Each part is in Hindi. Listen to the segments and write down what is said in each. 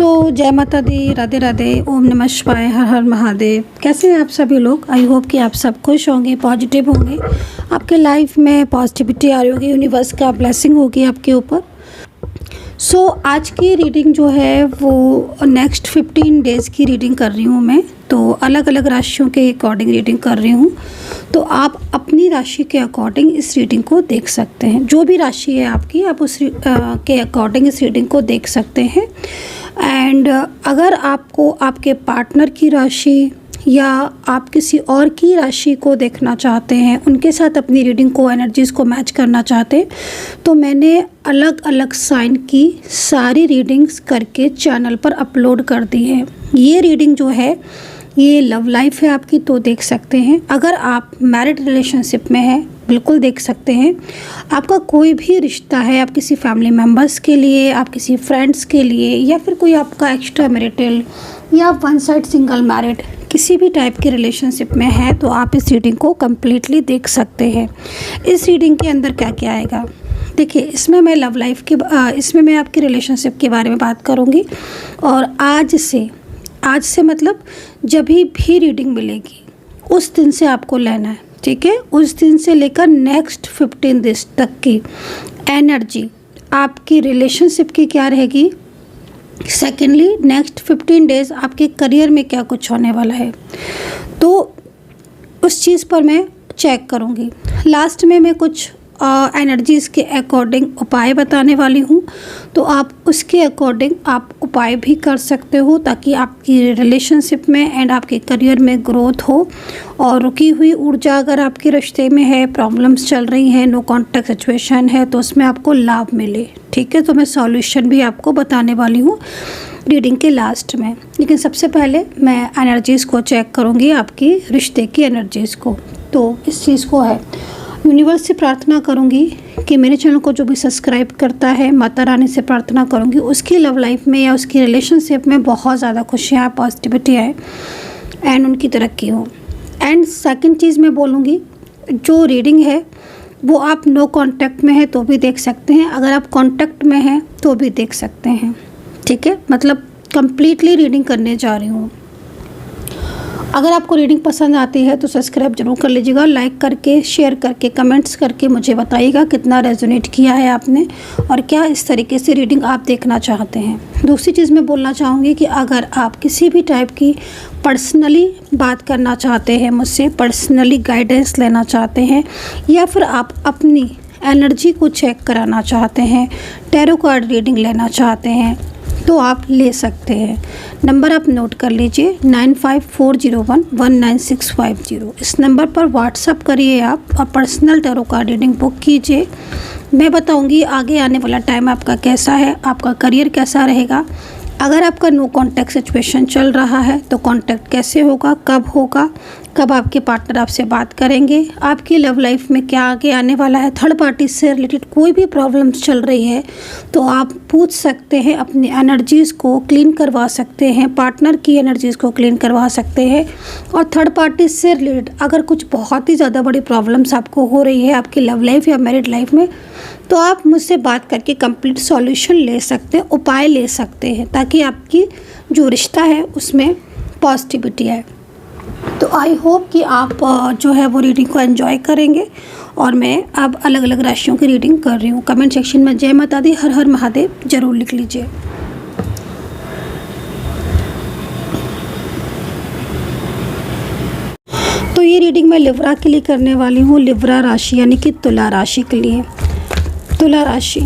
जय माता दी, राधे राधे, ओम नमः शिवाय, हर हर महादेव। कैसे हैं आप सभी लोग? आई होप कि आप सब खुश होंगे, पॉजिटिव होंगे, आपके लाइफ में पॉजिटिविटी आ रही होगी, यूनिवर्स का ब्लेसिंग होगी आपके ऊपर। आज की रीडिंग जो है वो नेक्स्ट 15 डेज़ की रीडिंग कर रही हूँ मैं। तो अलग अलग राशियों के अकॉर्डिंग रीडिंग कर रही हूँ, तो आप अपनी राशि के अकॉर्डिंग इस रीडिंग को देख सकते हैं। जो भी राशि है आपकी, आप उस के अकॉर्डिंग इस रीडिंग को देख सकते हैं। एंड अगर आपको आपके पार्टनर की राशि या आप किसी और की राशि को देखना चाहते हैं, उनके साथ अपनी रीडिंग को, एनर्जीज़ को मैच करना चाहते हैं, तो मैंने अलग अलग साइन की सारी रीडिंग्स करके चैनल पर अपलोड कर दी है। ये रीडिंग जो है ये लव लाइफ है आपकी, तो देख सकते हैं। अगर आप मैरिड रिलेशनशिप में हैं, बिल्कुल देख सकते हैं। आपका कोई भी रिश्ता है, आप किसी फैमिली मेम्बर्स के लिए, आप किसी फ्रेंड्स के लिए, या फिर कोई आपका एक्स्ट्रा मैरिटल या वन साइड सिंगल मैरिड किसी भी टाइप के रिलेशनशिप में है, तो आप इस रीडिंग को कम्प्लीटली देख सकते हैं। इस रीडिंग के अंदर क्या क्या आएगा, देखिए, इसमें मैं लव लाइफ के इसमें मैं आपकी रिलेशनशिप के बारे में बात करूँगी। और आज से मतलब जब भी रीडिंग मिलेगी उस दिन से आपको लेना है, ठीक है। उस दिन से लेकर नेक्स्ट 15 डेज तक की एनर्जी आपकी रिलेशनशिप की क्या रहेगी। सेकेंडली, नेक्स्ट 15 डेज आपके करियर में क्या कुछ होने वाला है, तो उस चीज़ पर मैं चेक करूँगी। लास्ट में मैं कुछ एनर्जीज़ के अकॉर्डिंग उपाय बताने वाली हूँ, तो आप उसके अकॉर्डिंग आप उपाय भी कर सकते हो, ताकि आपकी रिलेशनशिप में एंड आपके करियर में ग्रोथ हो। और रुकी हुई ऊर्जा अगर आपके रिश्ते में है, प्रॉब्लम्स चल रही हैं, नो कॉन्टैक्ट सिचुएशन है, तो उसमें आपको लाभ मिले, ठीक है। तो मैं सॉल्यूशन भी आपको बताने वाली हूँ रीडिंग के लास्ट में। लेकिन सबसे पहले मैं एनर्जीज़ को चेक करूँगी, आपकी रिश्ते की एनर्जीज़ को। तो इस चीज़ को है, यूनिवर्स से प्रार्थना करूंगी कि मेरे चैनल को जो भी सब्सक्राइब करता है, माता रानी से प्रार्थना करूंगी उसकी लव लाइफ में या उसकी रिलेशनशिप में बहुत ज़्यादा खुशियाँ, पॉजिटिविटी आए एंड उनकी तरक्की हो। एंड सेकंड चीज़ मैं बोलूँगी, जो रीडिंग है वो आप नो कांटेक्ट में है तो भी देख सकते हैं, अगर आप कांटेक्ट में हैं तो भी देख सकते हैं, ठीक है। मतलब कंप्लीटली रीडिंग करने जा रही हूँ। अगर आपको रीडिंग पसंद आती है तो सब्सक्राइब जरूर कर लीजिएगा, लाइक करके, शेयर करके, कमेंट्स करके मुझे बताइएगा कितना रेजोनेट किया है आपने और क्या इस तरीके से रीडिंग आप देखना चाहते हैं। दूसरी चीज़ मैं बोलना चाहूँगी कि अगर आप किसी भी टाइप की पर्सनली बात करना चाहते हैं, मुझसे पर्सनली गाइडेंस लेना चाहते हैं, या फिर आप अपनी एनर्जी को चेक कराना चाहते हैं, टैरो कार्ड रीडिंग लेना चाहते हैं, तो आप ले सकते हैं। नंबर आप नोट कर लीजिए, 9540119650। इस नंबर पर व्हाट्सअप करिए आप और personal tarot card reading book कीजिए। मैं बताऊंगी आगे आने वाला टाइम आपका कैसा है, आपका करियर कैसा रहेगा। अगर आपका नो कांटेक्ट सिचुएशन चल रहा है तो कांटेक्ट कैसे होगा, कब आपके पार्टनर आपसे बात करेंगे, आपकी लव लाइफ में क्या आगे आने वाला है। थर्ड पार्टी से रिलेटेड कोई भी प्रॉब्लम्स चल रही है तो आप पूछ सकते हैं, अपनी एनर्जीज़ को क्लीन करवा सकते हैं, पार्टनर की एनर्जीज़ को क्लीन करवा सकते हैं। और थर्ड पार्टी से रिलेटेड अगर कुछ बहुत ही ज़्यादा बड़ी प्रॉब्लम्स आपको हो रही है आपकी लव लाइफ या मैरिड लाइफ में, तो आप मुझसे बात करके कंप्लीट सॉल्यूशन ले सकते हैं, उपाय ले सकते हैं, ताकि आपकी जो रिश्ता है उसमें पॉजिटिविटी आए। तो आई होप कि आप जो है वो रीडिंग को एंजॉय करेंगे। और मैं अब अलग अलग राशियों की रीडिंग कर रही हूँ। कमेंट सेक्शन में जय माता दी, हर हर महादेव जरूर लिख लीजिए। तो ये रीडिंग मैं लिब्रा के लिए करने वाली हूँ, लिब्रा राशि यानी कि तुला राशि के लिए। तुला राशि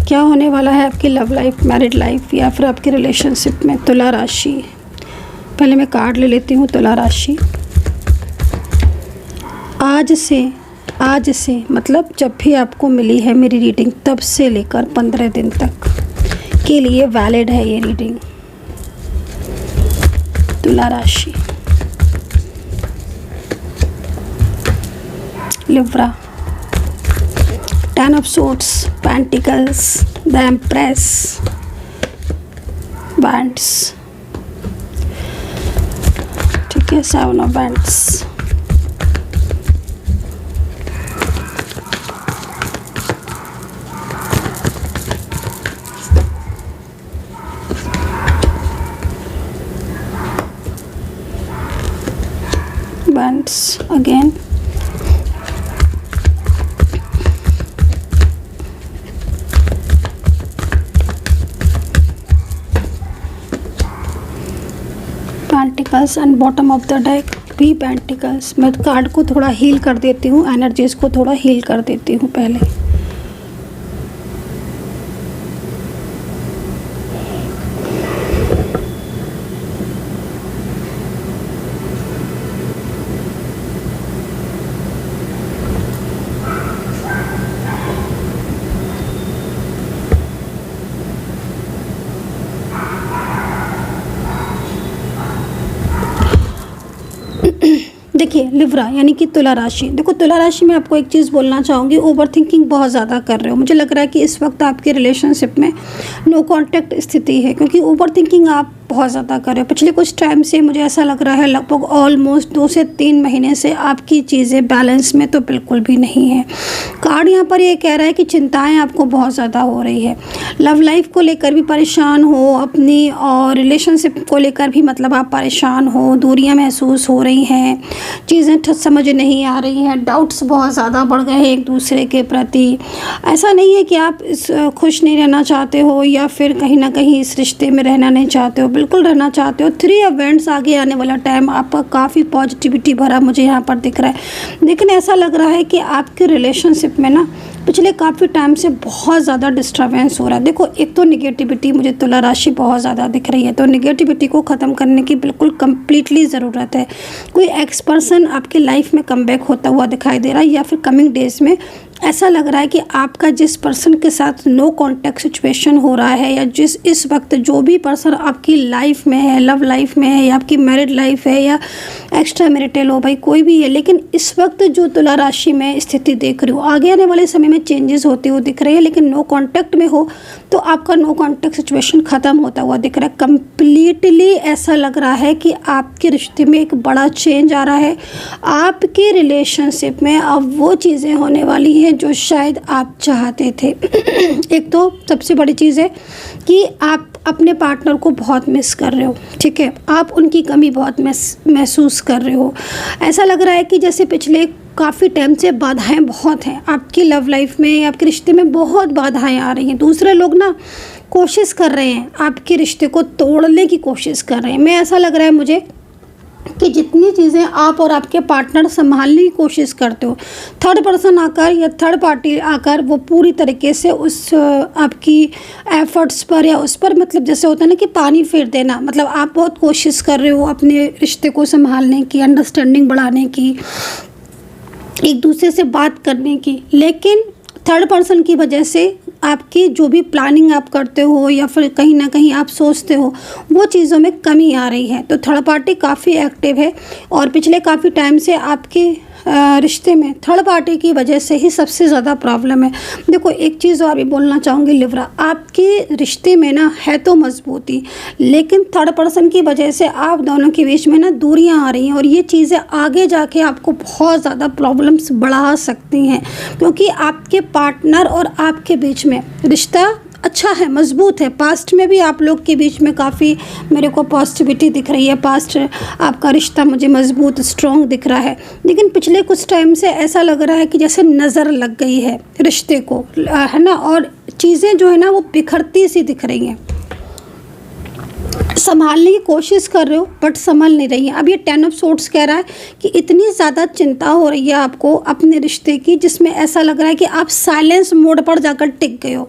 क्या होने वाला है आपकी लव लाइफ, मैरिड लाइफ या फिर आपकी रिलेशनशिप में। तुला राशि, पहले मैं कार्ड ले लेती हूँ। तुला राशि, आज से मतलब जब भी आपको मिली है मेरी रीडिंग, तब से लेकर 15 दिन तक के लिए वैलिड है ये रीडिंग। तुला राशि, Libra, 10 of Swords, Pentacles, the Empress, Wands, ठीक है, 7 of Wands, pentacles and bottom of the deck three pentacles. मैं कार्ड को थोड़ा हील कर देती हूँ, एनर्जीज को थोड़ा हील कर देती हूँ पहले। देखिए लिब्रा यानी कि तुला राशि। देखो तुला राशि में आपको एक चीज़ बोलना चाहूँगी, ओवर थिंकिंग बहुत ज़्यादा कर रहे हो। मुझे लग रहा है कि इस वक्त आपके रिलेशनशिप में नो कांटेक्ट स्थिति है, क्योंकि ओवर थिंकिंग आप बहुत ज़्यादा कर रहे हो। पिछले कुछ टाइम से मुझे ऐसा लग रहा है, लगभग ऑलमोस्ट 2 से 3 महीने से आपकी चीज़ें बैलेंस में तो बिल्कुल भी नहीं है। कार्ड यहाँ पर ये कह रहा है कि चिंताएं आपको बहुत ज़्यादा हो रही है। लव लाइफ को लेकर भी परेशान हो अपनी, और रिलेशनशिप को लेकर भी मतलब आप परेशान हो, दूरियाँ महसूस हो रही हैं, चीज़ें समझ नहीं आ रही हैं, डाउट्स बहुत ज़्यादा बढ़ गए हैं एक दूसरे के प्रति। ऐसा नहीं है कि आप खुश नहीं रहना चाहते हो या फिर कहीं ना कहीं इस रिश्ते में रहना नहीं चाहते हो, बिल्कुल रहना चाहते हो। 3 इवेंट्स आगे आने वाला टाइम आपका काफ़ी पॉजिटिविटी भरा मुझे यहाँ पर दिख रहा है। लेकिन ऐसा लग रहा है कि आपके रिलेशनशिप में ना पिछले काफ़ी टाइम से बहुत ज़्यादा डिस्टर्बेंस हो रहा है। देखो एक तो निगेटिविटी मुझे तुला राशि बहुत ज़्यादा दिख रही है, तो निगेटिविटी को ख़त्म करने की बिल्कुल कम्प्लीटली ज़रूरत है। कोई एक्स पर्सन आपकी लाइफ में कमबैक होता हुआ दिखाई दे रहा है, या फिर कमिंग डेज में ऐसा लग रहा है कि आपका जिस पर्सन के साथ नो कांटेक्ट सिचुएशन हो रहा है, या जिस इस वक्त जो भी पर्सन आपकी लाइफ में है, लव लाइफ में है, या आपकी मैरिड लाइफ है, या एक्स्ट्रा मैरिटल हो, भाई कोई भी है, लेकिन इस वक्त जो तुला राशि में स्थिति देख रही हूँ, आगे आने वाले समय में चेंजेस होते हुए दिख रहे हैं। लेकिन नो कांटेक्ट में हो तो आपका नो कांटेक्ट सिचुएशन ख़त्म होता हुआ दिख रहा है कम्प्लीटली। ऐसा लग रहा है कि आपके रिश्ते में एक बड़ा चेंज आ रहा है। आपके रिलेशनशिप में अब वो चीज़ें होने वाली हैं जो शायद आप चाहते थे। एक तो सबसे बड़ी चीज़ है कि आप अपने पार्टनर को बहुत मिस कर रहे हो, ठीक है, आप उनकी कमी बहुत महसूस कर रहे हो। ऐसा लग रहा है कि जैसे पिछले काफ़ी टाइम से बाधाएं बहुत हैं आपकी लव लाइफ में, आपके रिश्ते में बहुत बाधाएं आ रही हैं। दूसरे लोग ना कोशिश कर रहे हैं, आपके रिश्ते को तोड़ने की कोशिश कर रहे हैं। मैं ऐसा लग रहा है मुझे कि जितनी चीज़ें आप और आपके पार्टनर संभालने की कोशिश करते हो, थर्ड पर्सन आकर या थर्ड पार्टी आकर वो पूरी तरीके से उस आपकी एफर्ट्स पर या उस पर, मतलब जैसे होता है ना कि पानी फेर देना, मतलब आप बहुत कोशिश कर रहे हो अपने रिश्ते को संभालने की, अंडरस्टैंडिंग बढ़ाने की, एक दूसरे से बात करने की, लेकिन थर्ड पर्सन की वजह से आपकी जो भी प्लानिंग आप करते हो या फिर कहीं ना कहीं आप सोचते हो, वो चीज़ों में कमी आ रही है। तो थर्ड पार्टी काफ़ी एक्टिव है, और पिछले काफ़ी टाइम से आपके रिश्ते में थर्ड पार्टी की वजह से ही सबसे ज़्यादा प्रॉब्लम है। देखो एक चीज़ और भी बोलना चाहूँगी लिब्रा, आपके रिश्ते में ना है तो मजबूती, लेकिन थर्ड पर्सन की वजह से आप दोनों के बीच में ना दूरियां आ रही हैं, और ये चीज़ें आगे जाके आपको बहुत ज़्यादा प्रॉब्लम्स बढ़ा सकती हैं, क्योंकि आपके पार्टनर और आपके बीच में रिश्ता अच्छा है, मजबूत है। पास्ट में भी आप लोग के बीच में काफ़ी मेरे को पॉजिटिविटी दिख रही है, पास्ट आपका रिश्ता मुझे मजबूत स्ट्रॉन्ग दिख रहा है। लेकिन पिछले कुछ टाइम से ऐसा लग रहा है कि जैसे नज़र लग गई है रिश्ते को, है ना, और चीज़ें जो है ना वो बिखरती सी दिख रही हैं। संभालने की कोशिश कर रहे हो बट संभल नहीं रही है। अब ये 10 ऑफ सोर्ड्स कह रहा है कि इतनी ज़्यादा चिंता हो रही है आपको अपने रिश्ते की, जिसमें ऐसा लग रहा है कि आप साइलेंस मोड पर जाकर टिक गए हो,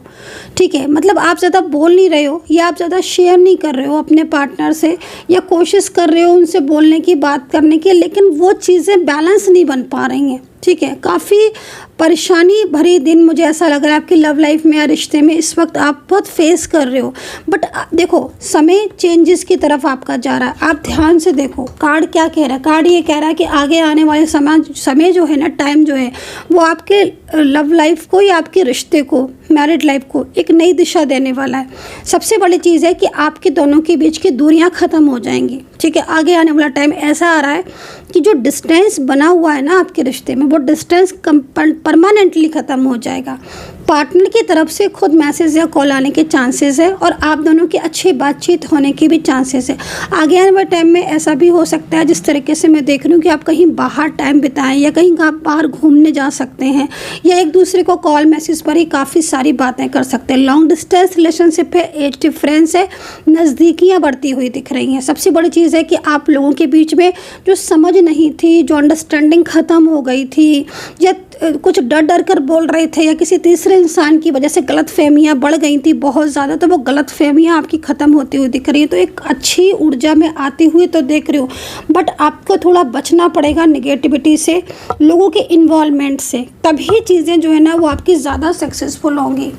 ठीक है, मतलब आप ज़्यादा बोल नहीं रहे हो, या आप ज़्यादा शेयर नहीं कर रहे हो अपने पार्टनर से, या कोशिश कर रहे हो उनसे बोलने की, बात करने की, लेकिन वो चीज़ें बैलेंस नहीं बन पा रही हैं, ठीक है। काफ़ी परेशानी भरी दिन मुझे ऐसा लग रहा है आपकी लव लाइफ में या रिश्ते में इस वक्त आप बहुत फेस कर रहे हो। बट देखो समय चेंजेस की तरफ आपका जा रहा है, आप ध्यान से देखो कार्ड क्या कह रहा है। कार्ड ये कह रहा है कि आगे आने वाले समय जो है ना, टाइम जो है वो आपके लव लाइफ को या आपके रिश्ते को, मैरिड लाइफ को एक नई दिशा देने वाला है। सबसे बड़ी चीज़ है कि आपके दोनों के बीच की दूरियां ख़त्म हो जाएंगी, ठीक है। आगे आने वाला टाइम ऐसा आ रहा है कि जो डिस्टेंस बना हुआ है ना आपके रिश्ते में, वो डिस्टेंस परमानेंटली ख़त्म हो जाएगा। पार्टनर की तरफ से खुद मैसेज या कॉल आने के चांसेस है और आप दोनों की अच्छी बातचीत होने के भी चांसेस है। आगे आने वाले टाइम में ऐसा भी हो सकता है, जिस तरीके से मैं देख रही हूँ कि आप कहीं बाहर टाइम बिताएं या कहीं आप बाहर घूमने जा सकते हैं या एक दूसरे को कॉल मैसेज पर ही काफ़ी सारी बातें कर सकते हैं। लॉन्ग डिस्टेंस रिलेशनशिप है, एज डिफरेंस है, नज़दीकियाँ बढ़ती हुई दिख रही हैं। सबसे बड़ी चीज़ है कि आप लोगों के बीच में जो समझ नहीं थी, जो अंडरस्टैंडिंग ख़त्म हो गई थी या कुछ डर डर कर बोल रहे थे या किसी तीसरे इंसान की वजह से गलतफहमियां बढ़ गई थी बहुत ज़्यादा, तो वो गलतफहमियां आपकी ख़त्म होती हुई दिख रही है। तो एक अच्छी ऊर्जा में आती हुई तो देख रही हो, बट आपको थोड़ा बचना पड़ेगा नेगेटिविटी से, लोगों के इन्वॉल्वमेंट से, तभी चीज़ें जो है ना वो आपकी ज़्यादा सक्सेसफुल होंगी।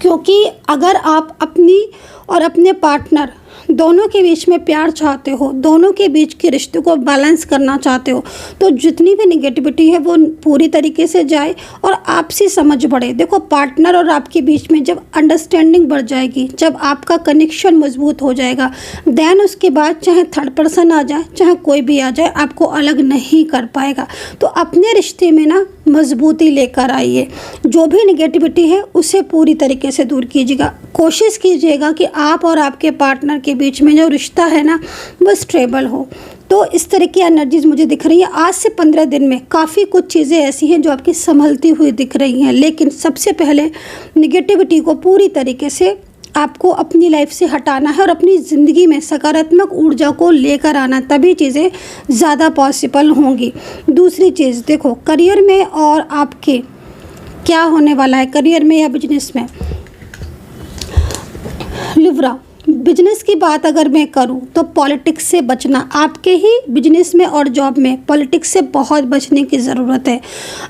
क्योंकि अगर आप अपनी और अपने पार्टनर दोनों के बीच में प्यार चाहते हो, दोनों के बीच के रिश्ते को बैलेंस करना चाहते हो, तो जितनी भी नेगेटिविटी है वो पूरी तरीके से जाए और आपसी समझ बढ़े। देखो, पार्टनर और आपके बीच में जब अंडरस्टैंडिंग बढ़ जाएगी, जब आपका कनेक्शन मजबूत हो जाएगा, देन उसके बाद चाहे थर्ड पर्सन आ जाए, चाहे कोई भी आ जाए, आपको अलग नहीं कर पाएगा। तो अपने रिश्ते में ना मजबूती लेकर आइए। जो भी नेगेटिविटी है उसे पूरी तरीके से दूर कीजिएगा। कोशिश कीजिएगा कि आप और आपके पार्टनर के बीच में जो रिश्ता है ना वो स्टेबल हो। तो इस तरह की एनर्जीज मुझे दिख रही है। आज से 15 दिन में काफ़ी कुछ चीज़ें ऐसी हैं जो आपकी संभलती हुई दिख रही हैं, लेकिन सबसे पहले नेगेटिविटी को पूरी तरीके से आपको अपनी लाइफ से हटाना है और अपनी ज़िंदगी में सकारात्मक ऊर्जा को लेकर आना, तभी चीज़ें ज़्यादा पॉसिबल होंगी। दूसरी चीज़ देखो, करियर में और आपके क्या होने वाला है, करियर में या बिजनेस में। लिब्रा, बिजनेस की बात अगर मैं करूं तो पॉलिटिक्स से बचना, आपके ही बिजनेस में और जॉब में पॉलिटिक्स से बहुत बचने की ज़रूरत है।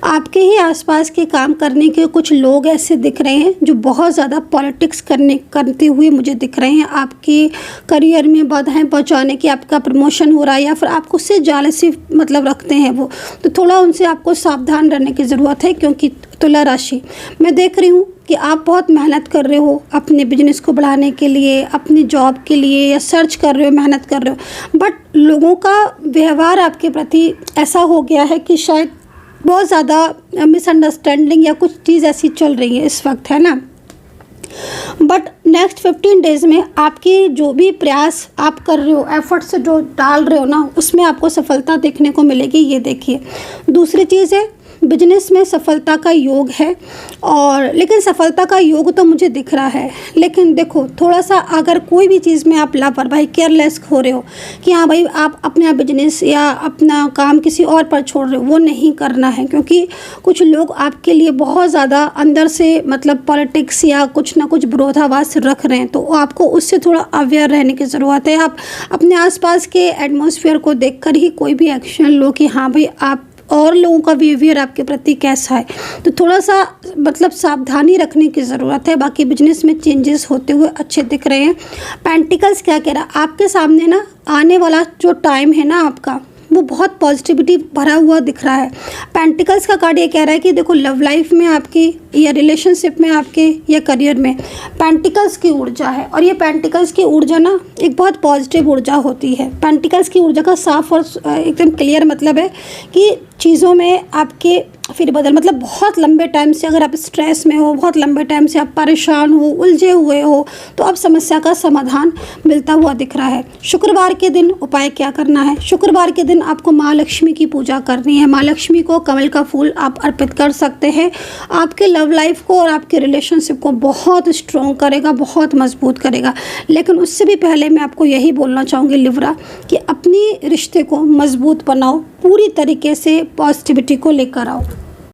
आपके ही आसपास के काम करने के कुछ लोग ऐसे दिख रहे हैं जो बहुत ज़्यादा पॉलिटिक्स करते हुए मुझे दिख रहे हैं। आपके करियर में बाधाएं पहुंचाने की, आपका प्रमोशन हो रहा है या फिर आपको उससे जालसी मतलब रखते हैं वो, तो थोड़ा उनसे आपको सावधान रहने की ज़रूरत है। क्योंकि तुला राशि, मैं देख रही हूँ कि आप बहुत मेहनत कर रहे हो अपने बिजनेस को बढ़ाने के लिए, अपनी जॉब के लिए, या सर्च कर रहे हो, मेहनत कर रहे हो, बट लोगों का व्यवहार आपके प्रति ऐसा हो गया है कि शायद बहुत ज़्यादा मिसअंडरस्टैंडिंग या कुछ चीज़ ऐसी चल रही है इस वक्त, है ना। बट नेक्स्ट 15 डेज़ में आपकी जो भी प्रयास आप कर रहे हो, एफर्ट्स जो डाल रहे हो ना, उसमें आपको सफलता देखने को मिलेगी, ये देखिए। दूसरी चीज़ है, बिजनेस में सफलता का योग है, और लेकिन सफलता का योग तो मुझे दिख रहा है, लेकिन देखो थोड़ा सा अगर कोई भी चीज़ में आप लापरवाही, केयरलेस हो रहे हो कि हाँ भाई आप अपना बिजनेस या अपना काम किसी और पर छोड़ रहे हो, वो नहीं करना है। क्योंकि कुछ लोग आपके लिए बहुत ज़्यादा अंदर से मतलब पॉलिटिक्स या कुछ ना कुछ विरोधाभास रख रहे हैं, तो आपको उससे थोड़ा अवेयर रहने की ज़रूरत है। आप अपने आसपास के एटमॉस्फेयर को देखकर ही कोई भी एक्शन लो कि हाँ भाई आप और लोगों का बिहेवियर आपके प्रति कैसा है, तो थोड़ा सा मतलब सावधानी रखने की ज़रूरत है। बाकी बिजनेस में चेंजेस होते हुए अच्छे दिख रहे हैं। पेंटिकल्स क्या कह रहा है आपके सामने ना, आने वाला जो टाइम है ना आपका, वो बहुत पॉजिटिविटी भरा हुआ दिख रहा है। पेंटिकल्स का कार्ड ये कह रहा है कि देखो, लव लाइफ में आपकी या रिलेशनशिप में आपके या करियर में पेंटिकल्स की ऊर्जा है, और ये पेंटिकल्स की ऊर्जा ना एक बहुत पॉजिटिव ऊर्जा होती है। पेंटिकल्स की ऊर्जा का साफ और एकदम क्लियर मतलब है कि चीज़ों में आपके फिर बदल, मतलब बहुत लंबे टाइम से अगर आप स्ट्रेस में हो, बहुत लंबे टाइम से आप परेशान हो, उलझे हुए हो, तो अब समस्या का समाधान मिलता हुआ दिख रहा है। शुक्रवार के दिन उपाय क्या करना है, शुक्रवार के दिन आपको माँ लक्ष्मी की पूजा करनी है। माँ लक्ष्मी को कमल का फूल आप अर्पित कर सकते हैं। आपके लव लाइफ को और आपके रिलेशनशिप को बहुत स्ट्रॉन्ग करेगा, बहुत मजबूत करेगा। लेकिन उससे भी पहले मैं आपको यही बोलना चाहूँगी लिब्रा, कि अपनी रिश्ते को मजबूत बनाओ, पूरी तरीके से पॉजिटिविटी को लेकर आओ।